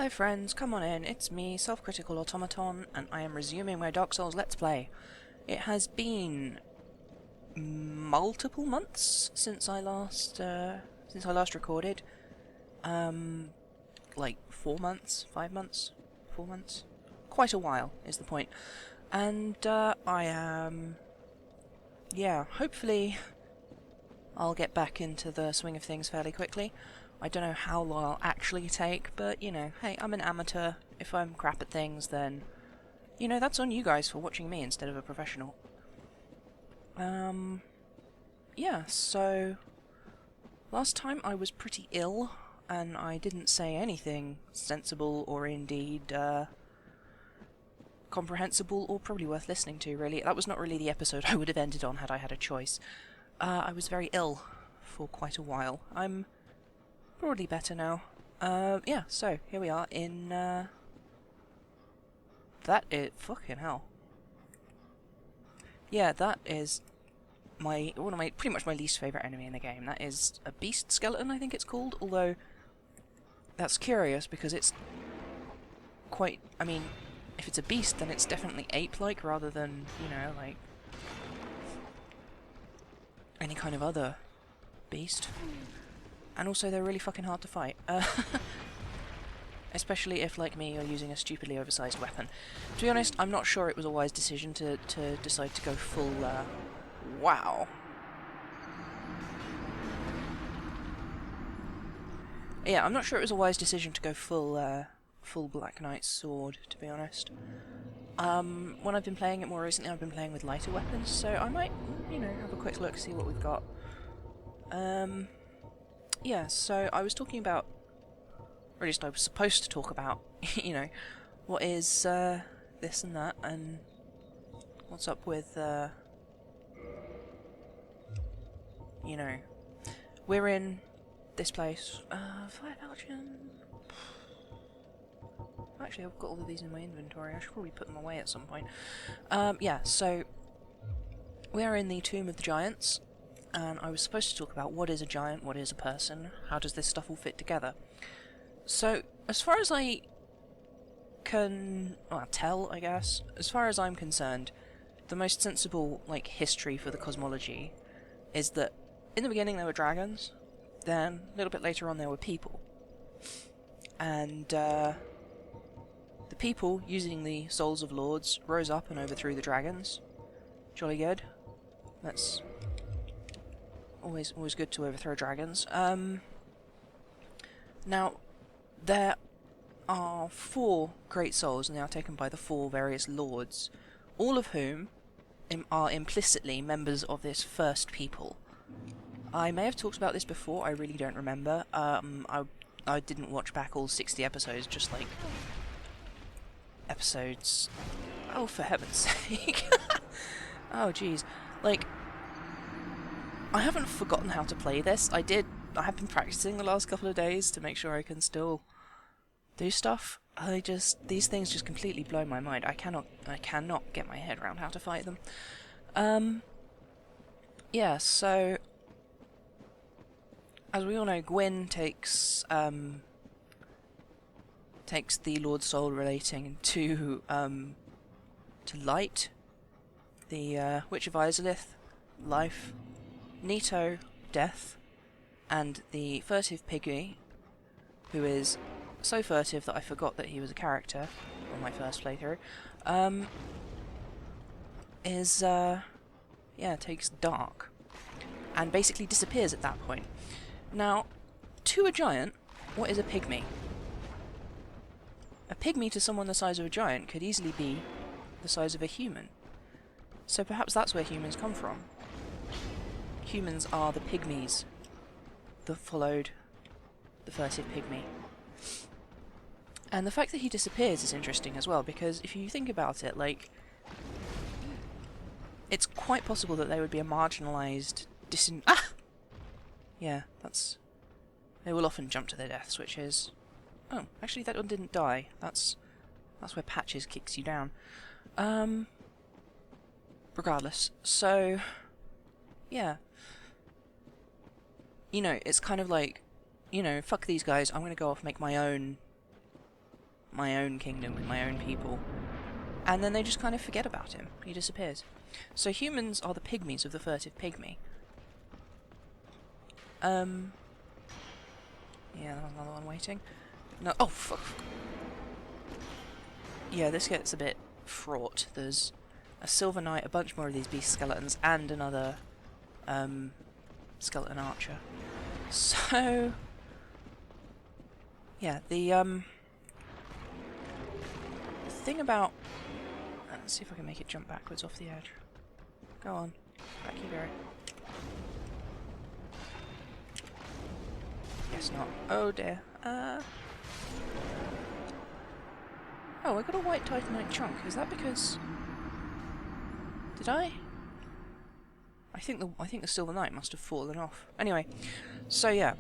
Hello friends, come on in, it's me, Self-Critical Automaton, and I am resuming my Dark Souls Let's Play. It has been multiple months since I last recorded. Like 4 months, 5 months, 4 months? Quite a while is the point. And I am... yeah, hopefully I'll get back into the swing of things fairly quickly. I don't know how long I'll actually take, but, you know, hey, I'm an amateur. If I'm crap at things, then, you know, that's on you guys for watching me instead of a professional. Yeah, so... last time I was pretty ill, and I didn't say anything sensible or indeed, comprehensible or probably worth listening to, really. That was not really the episode I would have ended on had I had a choice. I was very ill for quite a while. I'm broadly better now. Yeah, so, here we are in, that is... fucking hell. Yeah, that is one of my, pretty much my least favourite enemy in the game. That is a beast skeleton, I think it's called, although that's curious because it's quite, I mean, if it's a beast then it's definitely ape-like rather than, you know, like any kind of other beast. And also they're really fucking hard to fight. Especially if, like me, you're using a stupidly oversized weapon. To be honest, I'm not sure it was a wise decision to decide to go full, wow. Yeah, I'm not sure it was a wise decision to go full Black Knight sword, to be honest. When I've been playing it more recently, I've been playing with lighter weapons, so I might, you know, have a quick look, see what we've got. Yeah, so I was talking about, or at least I was supposed to talk about, you know, what is, this and that, and what's up with, you know, we're in this place, Fire Falchion. Actually, I've got all of these in my inventory, I should probably put them away at some point. Yeah, so, we are in the Tomb of the Giants, and I was supposed to talk about what is a giant, what is a person, how does this stuff all fit together. So, as far as I can, well, tell, I guess, as far as I'm concerned, the most sensible, like, history for the cosmology is that in the beginning there were dragons, then a little bit later on there were people. And, the people, using the souls of lords, rose up and overthrew the dragons. Jolly good. That's always good to overthrow dragons. Now, there are 4 great souls, and they are taken by the 4 various lords, all of whom are implicitly members of this first people. I may have talked about this before, I really don't remember. I didn't watch back all 60 episodes, just like episodes... oh, for heaven's sake. Oh, jeez. Like, I haven't forgotten how to play this. I have been practicing the last couple of days to make sure I can still do stuff. These things just completely blow my mind. I cannot get my head around how to fight them. Yeah, so, as we all know, Gwyn takes the Lord's Soul relating to Light, the Witch of Izalith, life, Nito, death, and the furtive piggy, who is so furtive that I forgot that he was a character on my first playthrough, takes dark, and basically disappears at that point. Now, to a giant, what is a pygmy? A pygmy to someone the size of a giant could easily be the size of a human. So perhaps that's where humans come from. Humans are the pygmies that followed the furtive pygmy. And the fact that he disappears is interesting as well, because if you think about it, like, it's quite possible that they would be a marginalised, yeah, that's... they will often jump to their deaths, which is... oh, actually that one didn't die. That's where Patches kicks you down. Regardless, so... yeah. You know, it's kind of like, you know, fuck these guys, I'm gonna go off and make my own my own kingdom with my own people. And then they just kind of forget about him. He disappears. So humans are the pygmies of the furtive pygmy. Yeah, there's another one waiting. No, oh fuck. Yeah, this gets a bit fraught. There's a Silver Knight, a bunch more of these beast skeletons, and another skeleton archer. So yeah, the thing about, let's see if I can make it jump backwards off the edge. Go on, back you go. Guess not. Oh dear. Oh, I got a white titanite chunk. Is that because? Did I? I think the Silver Knight must have fallen off. Anyway, so yeah.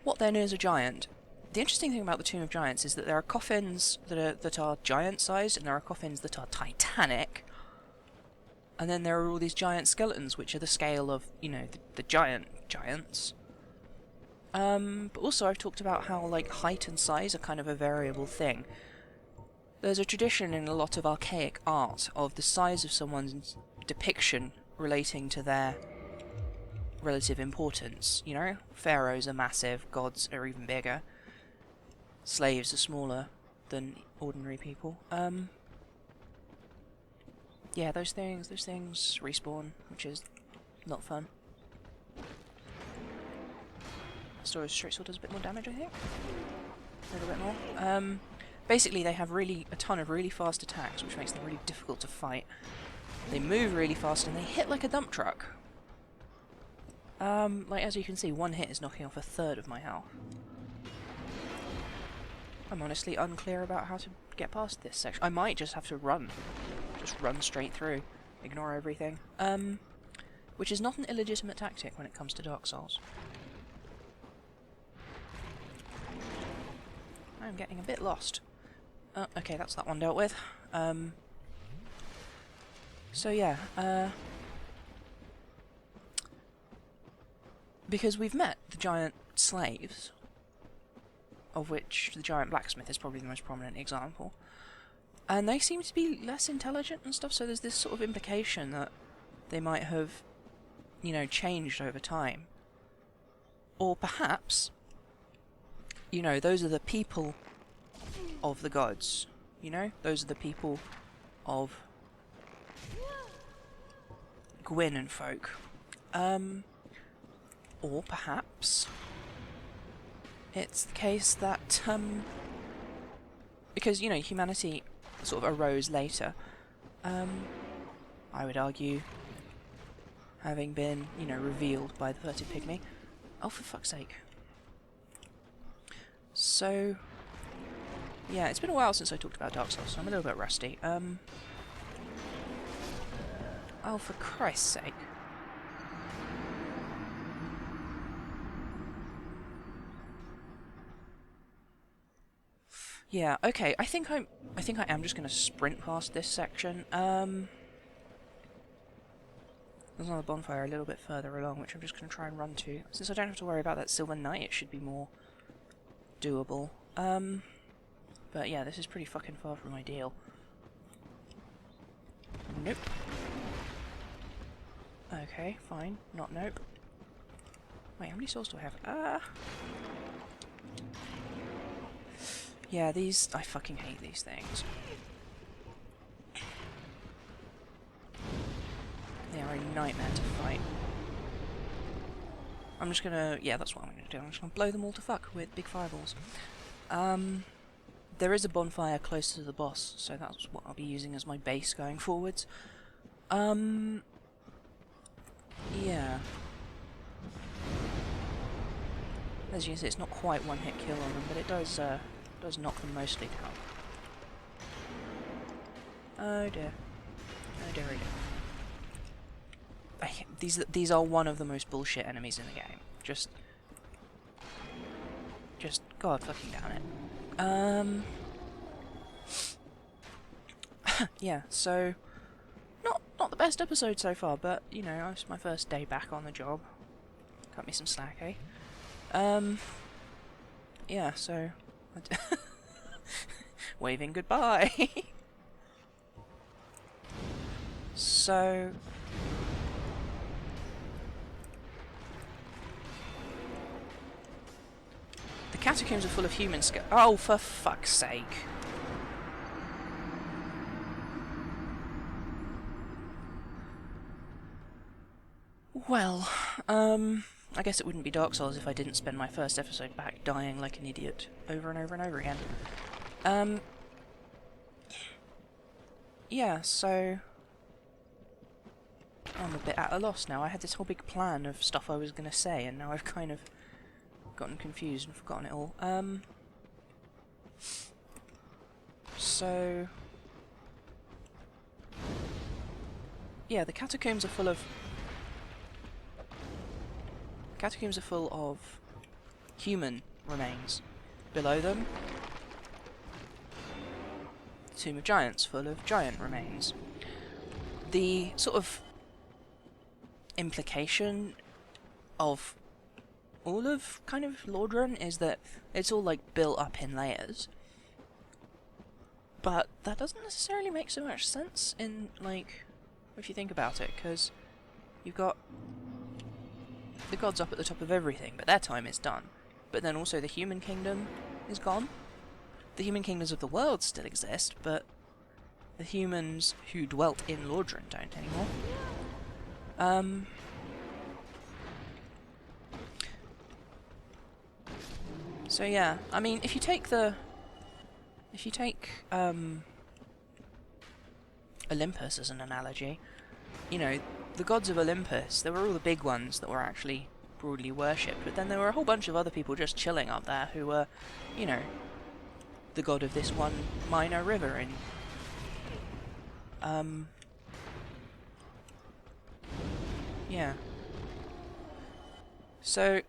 What then is a giant? The interesting thing about the Tomb of Giants is that there are coffins that are giant-sized, and there are coffins that are titanic. And then there are all these giant skeletons, which are the scale of, you know, the giants. But also I've talked about how, like, height and size are kind of a variable thing. There's a tradition in a lot of archaic art of the size of someone's depiction relating to their relative importance, you know? Pharaohs are massive, gods are even bigger, slaves are smaller than ordinary people. Yeah, those things respawn, which is not fun. Storage straight sword does a bit more damage, I think. A little bit more. Basically, they have a ton of really fast attacks, which makes them really difficult to fight. They move really fast, and they hit like a dump truck. Like, as you can see, one hit is knocking off a third of my health. I'm honestly unclear about how to get past this section. I might just have to run. Just run straight through. Ignore everything. Which is not an illegitimate tactic when it comes to Dark Souls. I'm getting a bit lost. Oh, okay, that's that one dealt with. So yeah, because we've met the giant slaves, of which the giant blacksmith is probably the most prominent example, and they seem to be less intelligent and stuff, so there's this sort of implication that they might have, you know, changed over time. Or perhaps, you know, those are the people of the gods, you know? Those are the people of Gwyn and folk. Or perhaps it's the case that, because, you know, humanity sort of arose later, I would argue, having been, you know, revealed by the furtive pygmy. Oh, for fuck's sake. So, yeah, it's been a while since I talked about Dark Souls, so I'm a little bit rusty. Oh, for Christ's sake. Yeah, okay, I think I am just gonna sprint past this section. There's another bonfire a little bit further along, which I'm just gonna try and run to. Since I don't have to worry about that Silver Knight, it should be more doable. But yeah, this is pretty fucking far from ideal. Nope. Okay, fine. Not nope. Wait, how many souls do I have? Yeah, these... I fucking hate these things. They are a nightmare to fight. I'm just gonna... Yeah, that's what I'm gonna do. I'm just gonna blow them all to fuck with big fireballs. There is a bonfire close to the boss, so that's what I'll be using as my base going forwards. Yeah. As you can see, it's not quite one hit kill on them, but it does knock them mostly down. Oh dear. Oh dear, oh dear. These are one of the most bullshit enemies in the game. Just god fucking damn it. Yeah, so not the best episode so far, but you know, it's my first day back on the job. Cut me some slack, eh? Yeah, so Waving goodbye. So... the catacombs are full of human oh, for fuck's sake. Well, I guess it wouldn't be Dark Souls if I didn't spend my first episode back dying like an idiot over and over and over again. Yeah, so... I'm a bit at a loss now. I had this whole big plan of stuff I was going to say, and now I've kind of gotten confused and forgotten it all. So... yeah, the catacombs are full of... catacombs are full of human remains. Below them, the Tomb of Giants, full of giant remains. The sort of implication of all of kind of Lordran is that it's all like built up in layers. But that doesn't necessarily make so much sense in, like, if you think about it, because you've got the gods up at the top of everything, but their time is done. But then also the human kingdom is gone. The human kingdoms of the world still exist, but the humans who dwelt in Lordran don't anymore. So yeah, I mean, if you take Olympus as an analogy, you know, the gods of Olympus, there were all the big ones that were actually broadly worshipped, but then there were a whole bunch of other people just chilling up there who were, you know, the god of this one minor river in... yeah. So,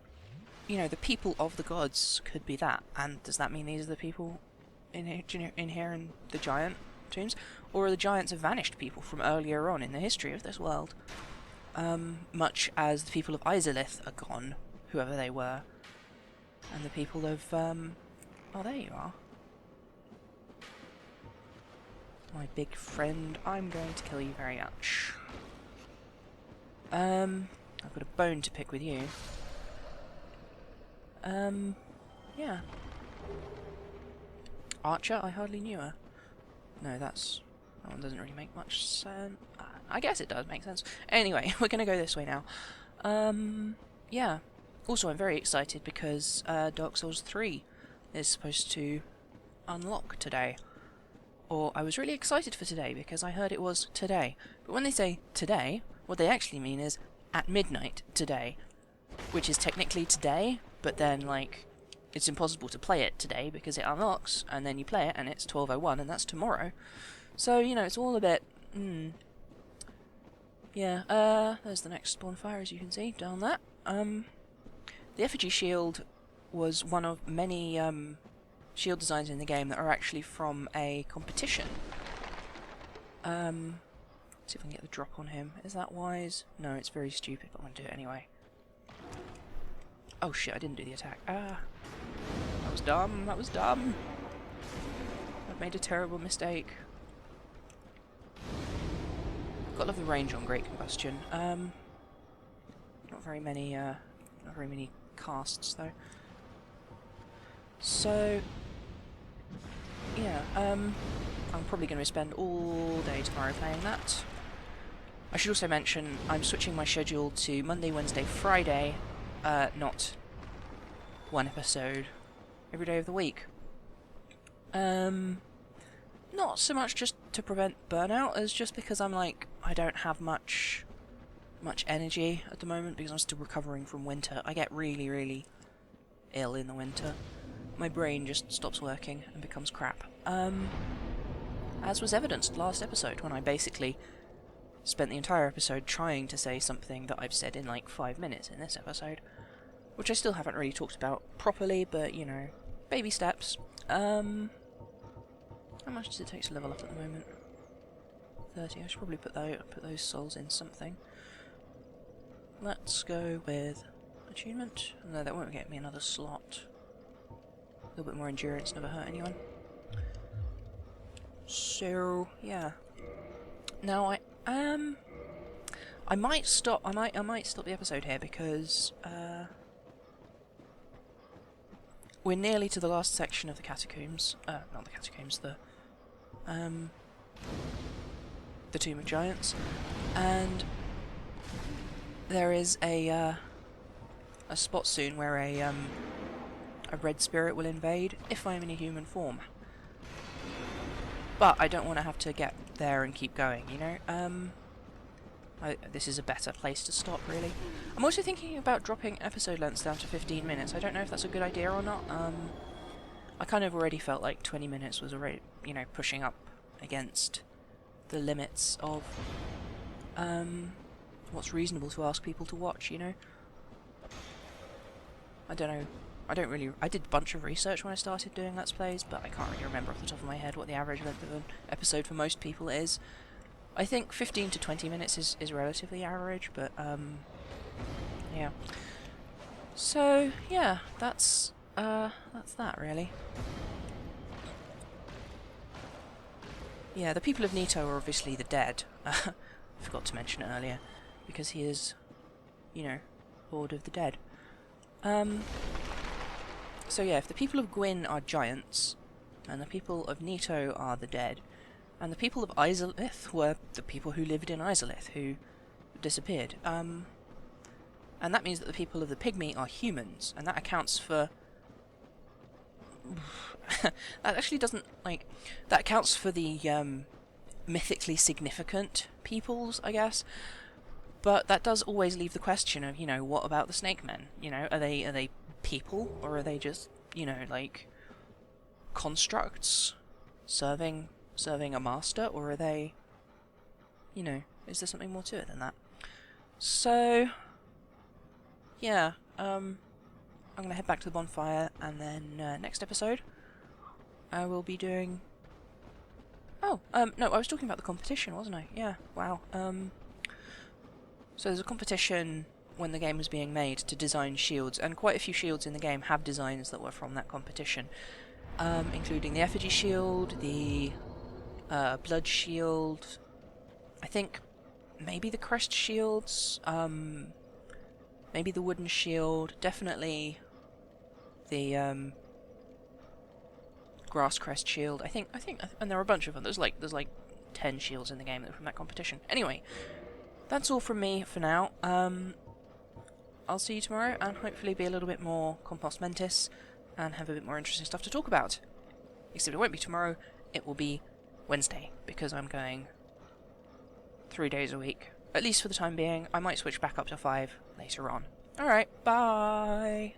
you know, the people of the gods could be that, and does that mean these are the people in here in the giant tombs? Or are the giants have vanished people from earlier on in the history of this world? Much as the people of Izalith are gone, whoever they were. And the people of, oh, there you are. My big friend, I'm going to kill you very much. I've got a bone to pick with you. Yeah. Archer, I hardly knew her. No, that one doesn't really make much sense. I guess it does make sense. Anyway, we're gonna go this way now. Yeah. Also, I'm very excited because Dark Souls 3 is supposed to unlock today. Or, I was really excited for today because I heard it was today. But when they say today, what they actually mean is at midnight today. Which is technically today, but then, like, it's impossible to play it today because it unlocks, and then you play it and it's 12:01 and that's tomorrow. So, you know, it's all a bit... Yeah, there's the next bonfire, as you can see, down that. The effigy shield was one of many shield designs in the game that are actually from a competition. See if I can get the drop on him. Is that wise? No, it's very stupid, but I'm going to do it anyway. Oh shit, I didn't do the attack. Ah! That was dumb, that was dumb! I've made a terrible mistake. Got lovely range on Great Combustion. Not very many casts though. So yeah, I'm probably going to spend all day tomorrow playing that. I should also mention I'm switching my schedule to Monday, Wednesday, Friday, not one episode every day of the week. Not so much just to prevent burnout as just because I'm like, I don't have much energy at the moment because I'm still recovering from winter. I get really, really ill in the winter. My brain just stops working and becomes crap. As was evidenced last episode when I basically spent the entire episode trying to say something that I've said in like 5 minutes in this episode. Which I still haven't really talked about properly, but, you know, baby steps. How much does it take to level up at the moment? 30. I should probably put those souls in something. Let's go with attunement. No, that won't get me another slot. little bit more endurance, never hurt anyone. So yeah. Now I might stop. I might stop the episode here because we're nearly to the last section of the catacombs. Not the catacombs. The Tomb of Giants, and there is a spot soon where a red spirit will invade if I'm in a human form. But I don't want to have to get there and keep going, you know? This is a better place to stop, really. I'm also thinking about dropping episode lengths down to 15 minutes. I don't know if that's a good idea or not. I kind of already felt like 20 minutes was already, you know, pushing up against the limits of what's reasonable to ask people to watch, you know? I don't know. I did a bunch of research when I started doing Let's Plays, but I can't really remember off the top of my head what the average length of an episode for most people is. I think 15 to 20 minutes is relatively average, but, yeah. So, yeah, that's that, really. Yeah, the people of Nito are obviously the dead. I forgot to mention it earlier, because he is, you know, Lord of the Dead. So yeah, if the people of Gwyn are giants, and the people of Nito are the dead, and the people of Izalith were the people who lived in Izalith, who disappeared, and that means that the people of the Pygmy are humans, and that accounts for... that actually doesn't, like... That accounts for the, mythically significant peoples, I guess. But that does always leave the question of, you know, what about the Snake Men? You know, are they people, or are they just, you know, like, constructs serving a master, or are they, you know, is there something more to it than that? So, yeah, I'm gonna head back to the bonfire, and then next episode I will be doing... Oh, no, I was talking about the competition, wasn't I? Yeah, wow. So there's a competition when the game was being made to design shields, and quite a few shields in the game have designs that were from that competition, including the effigy shield, the blood shield, I think maybe the crest shields, maybe the wooden shield, definitely the grass crest shield. I think, and there are a bunch of them. There's like 10 shields in the game that are from that competition. Anyway, that's all from me for now. I'll see you tomorrow, and hopefully be a little bit more Compos Mentis, and have a bit more interesting stuff to talk about. Except it won't be tomorrow, it will be Wednesday, because I'm going 3 days a week. At least for the time being. I might switch back up to 5 later on. Alright, bye!